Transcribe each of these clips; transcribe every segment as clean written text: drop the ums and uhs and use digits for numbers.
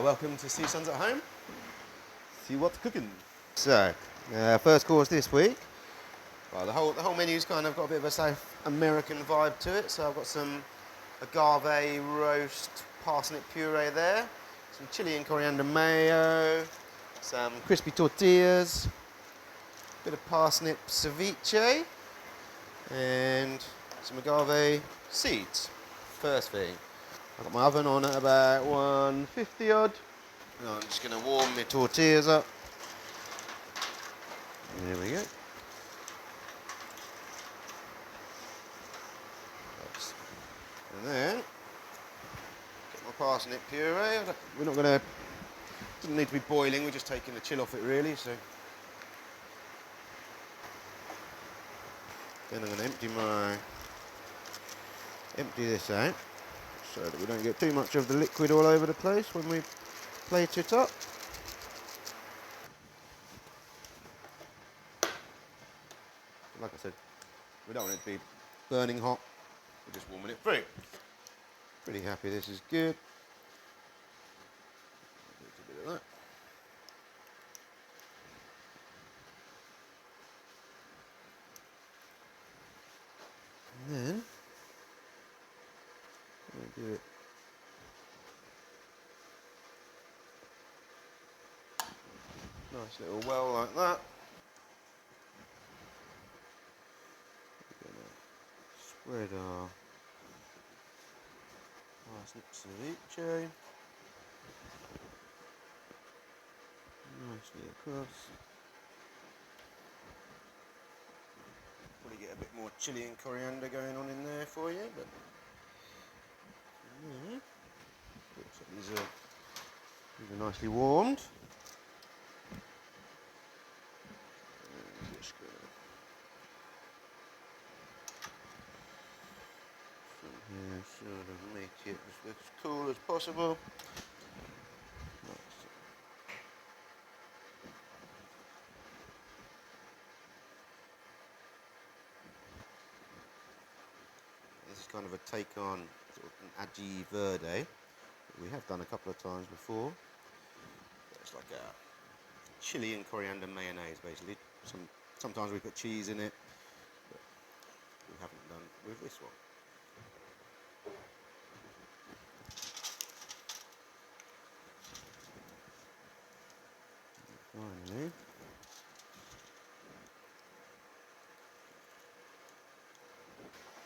Welcome to CSONS at Home. See what's cooking. So, first course this week. Well, the whole menu's kind of got a bit of a South American vibe to it. So I've got some agave roast parsnip puree there, some chilli and coriander mayo, some crispy tortillas, a bit of parsnip ceviche, and some agave seeds. First thing. I've got my oven on at about 150 odd. And I'm just going to warm my tortillas up. There we go. And then, get my parsnip puree. We're not going to, doesn't need to be boiling, we're just taking the chill off it really. So then I'm going to empty this out so that we don't get too much of the liquid all over the place when we plate it up. Like I said, we don't want it to be burning hot, we're just warming it through. Pretty happy this is good. A bit of that. And then, we'll do it. Nice little well like that. We're going to spread our parsnip ceviche nicely across. Probably get a bit more chilli and coriander going on in there for you, but looks like these are nicely warmed. Just gonna from here sort of make it as cool as possible. This is kind of a take on sort of an agave verde that we have done a couple of times before. It's like a chili and coriander mayonnaise basically. Sometimes we put cheese in it, but we haven't done with this one.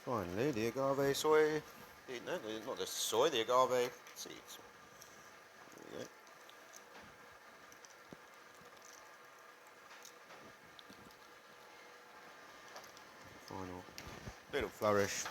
Finally, the agave soy, no, not the soy, the agave seeds. There we go. Final little flourish.